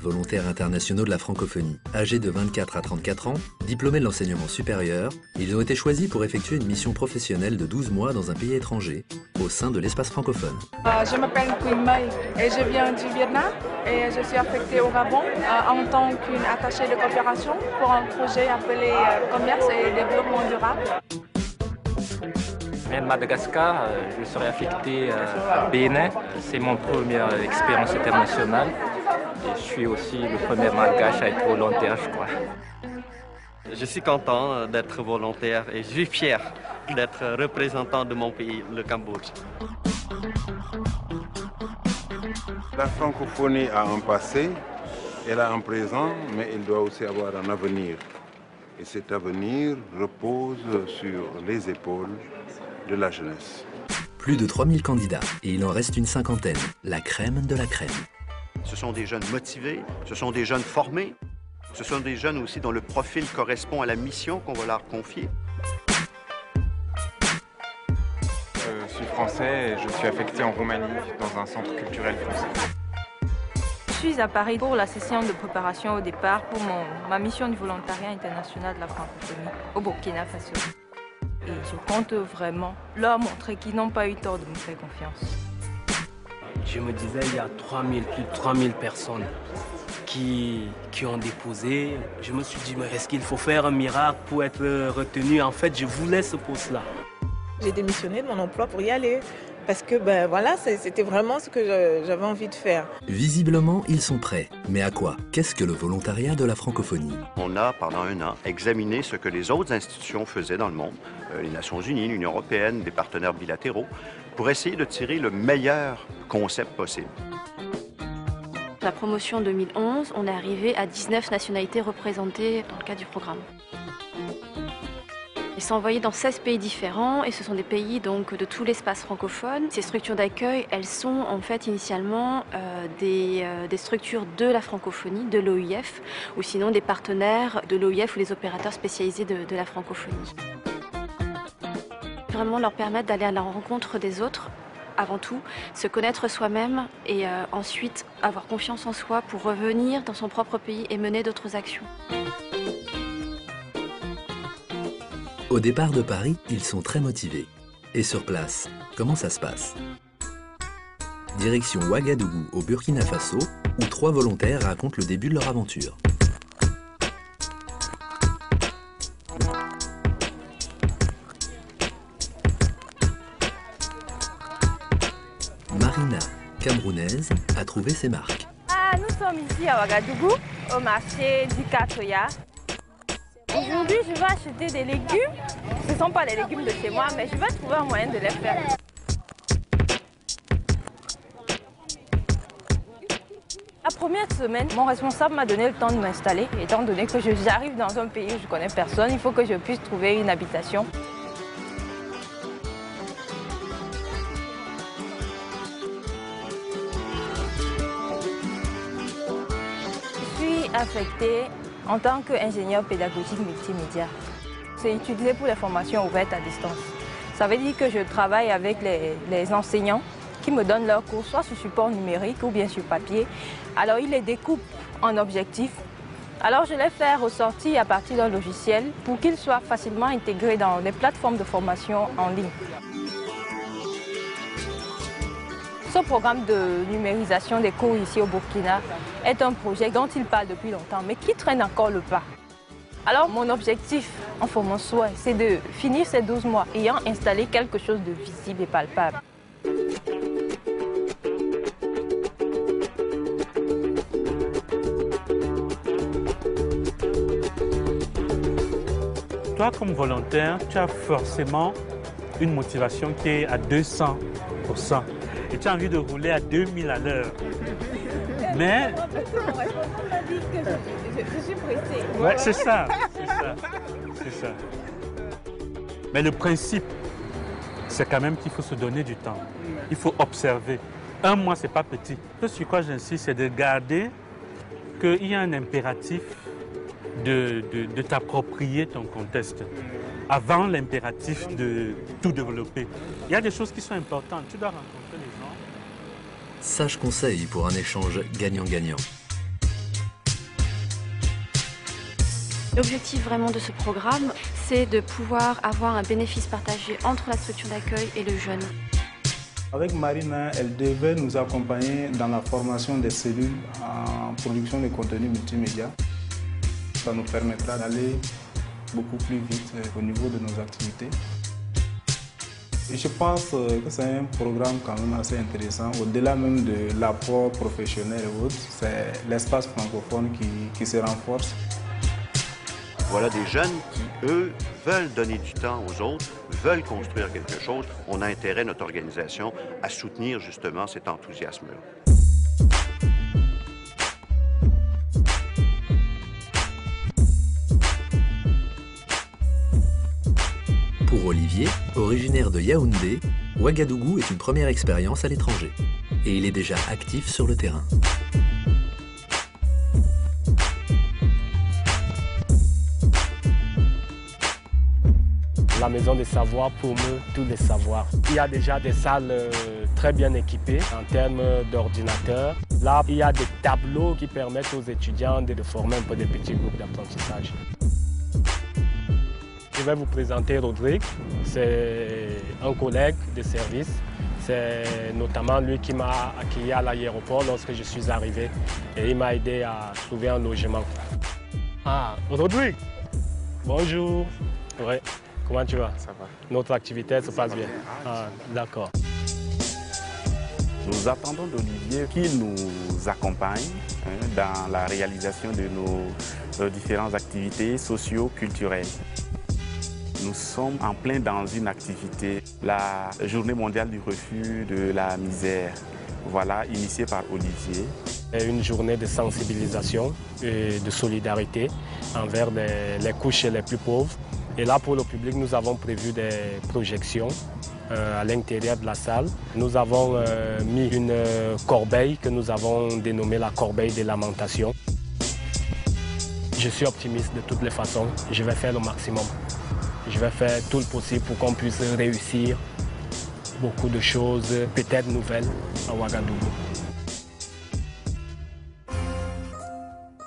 volontaires internationaux de la francophonie. Âgés de 24 à 34 ans, diplômés de l'enseignement supérieur, ils ont été choisis pour effectuer une mission professionnelle de 12 mois dans un pays étranger, au sein de l'espace francophone. Je m'appelle Queen Mai et je viens du Vietnam et je suis affectée au Gabon en tant qu'une attachée de coopération pour un projet appelé Commerce et Développement durable. Je viens de Madagascar, je serai affecté à Bénin. C'est mon première expérience internationale. Et je suis aussi le premier malgache à être volontaire, je crois. Je suis content d'être volontaire et je suis fier d'être représentant de mon pays, le Cambodge. La francophonie a un passé, elle a un présent, mais elle doit aussi avoir un avenir. Et cet avenir repose sur les épaules de la jeunesse. Plus de 3000 candidats, et il en reste une cinquantaine, la crème de la crème. Ce sont des jeunes motivés, ce sont des jeunes formés, ce sont des jeunes aussi dont le profil correspond à la mission qu'on va leur confier. Je suis français et je suis affecté en Roumanie dans un centre culturel français. Je suis à Paris pour la session de préparation au départ pour ma mission du volontariat international de la francophonie au Burkina Faso. Et je compte vraiment leur montrer qu'ils n'ont pas eu tort de me faire confiance. Je me disais, il y a plus de 3000 personnes qui ont déposé. Je me suis dit, mais est-ce qu'il faut faire un miracle pour être retenu? En fait, je voulais ce poste-là. J'ai démissionné de mon emploi pour y aller. Parce que voilà, c'était vraiment ce que j'avais envie de faire. Visiblement, ils sont prêts. Mais à quoi? Qu'est-ce que le volontariat de la francophonie? On a, pendant un an, examiné ce que les autres institutions faisaient dans le monde, les Nations Unies, l'Union européenne, des partenaires bilatéraux, pour essayer de tirer le meilleur concept possible. La promotion 2011, on est arrivé à 19 nationalités représentées dans le cadre du programme. Ils sont envoyés dans 16 pays différents et ce sont des pays donc, de tout l'espace francophone. Ces structures d'accueil, elles sont en fait initialement des structures de la francophonie, de l'OIF, ou sinon des partenaires de l'OIF ou les opérateurs spécialisés de la francophonie. Vraiment leur permettre d'aller à la rencontre des autres, avant tout, se connaître soi-même et ensuite avoir confiance en soi pour revenir dans son propre pays et mener d'autres actions. Au départ de Paris, ils sont très motivés. Et sur place, comment ça se passe? Direction Ouagadougou au Burkina Faso, où 3 volontaires racontent le début de leur aventure. Marina, camerounaise, a trouvé ses marques. Nous sommes ici à Ouagadougou, au marché du Katoya. Aujourd'hui, je vais acheter des légumes. Ce ne sont pas les légumes de chez moi, mais je vais trouver un moyen de les faire. La première semaine, mon responsable m'a donné le temps de m'installer. Étant donné que j'arrive dans un pays où je ne connais personne, il faut que je puisse trouver une habitation. Je suis affectée en tant qu'ingénieur pédagogique multimédia. C'est utilisé pour les formations ouvertes à distance. Ça veut dire que je travaille avec les enseignants qui me donnent leurs cours, soit sur support numérique ou bien sur papier. Alors ils les découpent en objectifs. Alors je les fais ressortir à partir d'un logiciel pour qu'ils soient facilement intégrés dans les plateformes de formation en ligne. Ce programme de numérisation des cours ici au Burkina est un projet dont il parle depuis longtemps, mais qui traîne encore le pas. Alors mon objectif en formant soi, c'est de finir ces 12 mois ayant installé quelque chose de visible et palpable. Toi, comme volontaire, tu as forcément une motivation qui est à 200%. Et tu as envie de rouler à 2000 à l'heure. Mais... Mon responsable m'a dit que je suis pressée. Ouais, c'est ça. Mais le principe, c'est quand même qu'il faut se donner du temps. Il faut observer. 1 mois, c'est pas petit. Ce sur quoi j'insiste, c'est de garder qu'il y a un impératif de t'approprier ton contexte avant l'impératif de tout développer. Il y a des choses qui sont importantes. Tu dois rencontrer les gens. Sage conseil pour un échange gagnant-gagnant. L'objectif vraiment de ce programme, c'est de pouvoir avoir un bénéfice partagé entre la structure d'accueil et le jeune. Avec Marina, elle devait nous accompagner dans la formation des cellules en production de contenu multimédia. Ça nous permettra d'aller beaucoup plus vite au niveau de nos activités. Et je pense que c'est un programme quand même assez intéressant. Au-delà même de l'apport professionnel et autres, c'est l'espace francophone qui se renforce. Voilà des jeunes qui, eux, veulent donner du temps aux autres, veulent construire quelque chose. On a intérêt, notre organisation, à soutenir justement cet enthousiasme-là. Pour Olivier, originaire de Yaoundé, Ouagadougou est une première expérience à l'étranger. Et il est déjà actif sur le terrain. La maison des savoirs promeut tous les savoirs. Il y a déjà des salles très bien équipées en termes d'ordinateurs. Là, il y a des tableaux qui permettent aux étudiants de former un peu des petits groupes d'apprentissage. Je vais vous présenter Rodrigue. C'est un collègue de service. C'est notamment lui qui m'a accueilli à l'aéroport lorsque je suis arrivé. Et il m'a aidé à trouver un logement. Ah, Rodrigue, bonjour. Ouais. Comment tu vas? Ça va. Notre activité se passe bien. Ah, d'accord. Nous attendons d'Olivier qu'il nous accompagne dans la réalisation de nos différentes activités socio-culturelles. Nous sommes en plein dans une activité, la Journée mondiale du refus de la misère, voilà, initiée par Olivier. Une journée de sensibilisation et de solidarité envers les couches les plus pauvres. Et là, pour le public, nous avons prévu des projections à l'intérieur de la salle. Nous avons mis une corbeille que nous avons dénommée la corbeille des lamentations. Je suis optimiste de toutes les façons. Je vais faire le maximum. Je vais faire tout le possible pour qu'on puisse réussir beaucoup de choses, peut-être nouvelles, à Ouagadougou.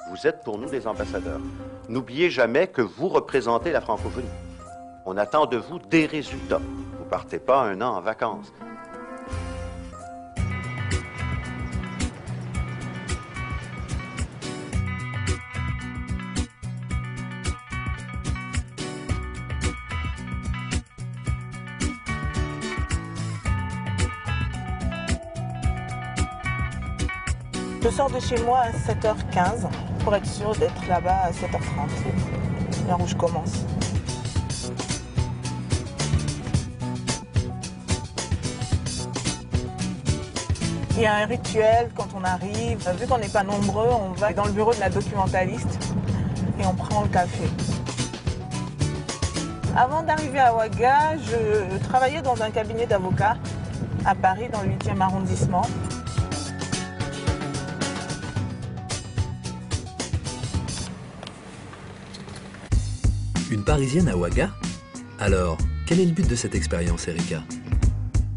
Vous êtes pour nous des ambassadeurs. N'oubliez jamais que vous représentez la francophonie. On attend de vous des résultats. Vous ne partez pas un an en vacances. Je sors de chez moi à 7h15 pour être sûr d'être là-bas à 7h30, l'heure où je commence. Il y a un rituel quand on arrive. Vu qu'on n'est pas nombreux, on va dans le bureau de la documentaliste et on prend le café. Avant d'arriver à Ouaga, je travaillais dans un cabinet d'avocats à Paris, dans le 8e arrondissement. Une Parisienne à Ouaga? Alors, quel est le but de cette expérience, Erika?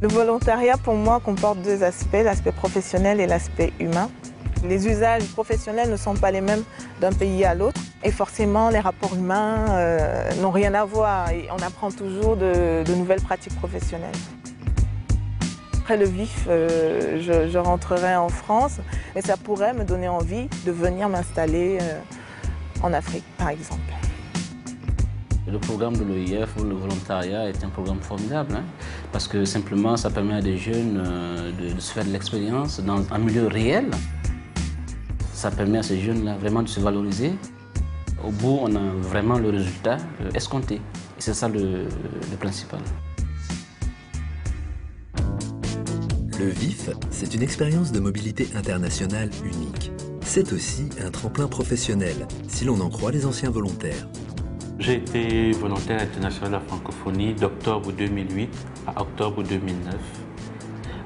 Le volontariat, pour moi, comporte deux aspects, l'aspect professionnel et l'aspect humain. Les usages professionnels ne sont pas les mêmes d'un pays à l'autre. Et forcément, les rapports humains n'ont rien à voir. Et on apprend toujours de nouvelles pratiques professionnelles. Après le VIF, je rentrerai en France. Mais ça pourrait me donner envie de venir m'installer en Afrique, par exemple. Le programme de l'OIF, le volontariat, est un programme formidable, parce que simplement ça permet à des jeunes de se faire de l'expérience dans un milieu réel. Ça permet à ces jeunes-là vraiment de se valoriser. Au bout, on a vraiment le résultat escompté. Et c'est ça le principal. Le VIF, c'est une expérience de mobilité internationale unique. C'est aussi un tremplin professionnel, si l'on en croit les anciens volontaires. J'ai été volontaire international de la francophonie d'octobre 2008 à octobre 2009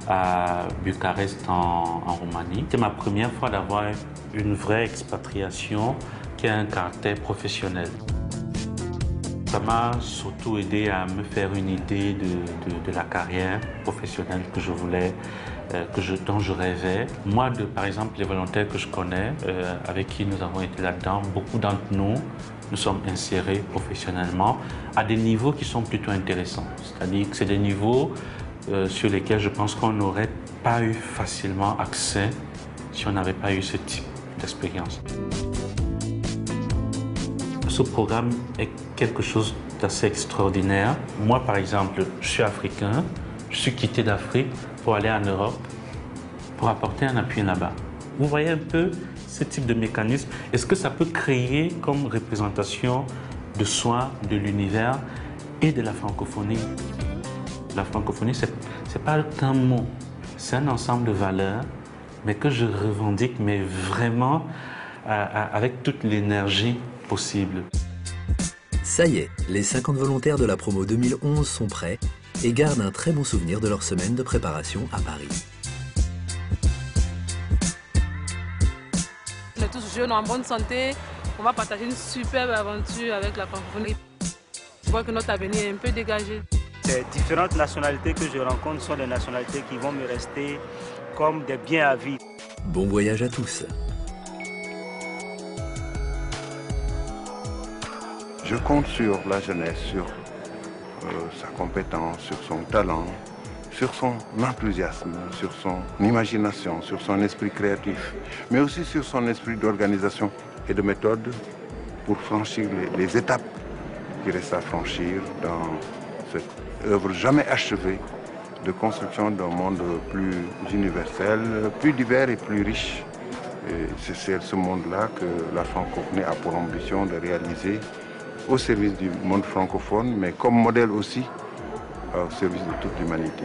à Bucarest en Roumanie. C'est ma première fois d'avoir une vraie expatriation qui a un caractère professionnel. Ça m'a surtout aidé à me faire une idée de la carrière professionnelle que je voulais, dont je rêvais. Moi, par exemple, les volontaires que je connais, avec qui nous avons été là-dedans, beaucoup d'entre nous nous sommes insérés professionnellement à des niveaux qui sont plutôt intéressants. C'est-à-dire que c'est des niveaux sur lesquels je pense qu'on n'aurait pas eu facilement accès si on n'avait pas eu ce type d'expérience. Ce programme est quelque chose d'assez extraordinaire. Moi, par exemple, je suis africain, je suis quitté d'Afrique pour aller en Europe, pour apporter un appui là-bas. Vous voyez un peu ce type de mécanisme. Est-ce que ça peut créer comme représentation de soi, de l'univers et de la francophonie? La francophonie, ce n'est pas qu'un mot, c'est un ensemble de valeurs, mais que je revendique, mais vraiment avec toute l'énergie possible. Ça y est, les 50 volontaires de la promo 2011 sont prêts et gardent un très bon souvenir de leur semaine de préparation à Paris. On est tous jeunes, en bonne santé, on va partager une superbe aventure avec la francophonie. Je vois que notre avenir est un peu dégagé. Ces différentes nationalités que je rencontre sont des nationalités qui vont me rester comme des biens à vivre. Bon voyage à tous. Je compte sur la jeunesse, sur sa compétence, sur son talent, sur son enthousiasme, sur son imagination, sur son esprit créatif, mais aussi sur son esprit d'organisation et de méthode pour franchir les étapes qui restent à franchir dans cette œuvre jamais achevée de construction d'un monde plus universel, plus divers et plus riche. Et c'est ce monde-là que la francophonie a pour ambition de réaliser au service du monde francophone, mais comme modèle aussi au service de toute l'humanité.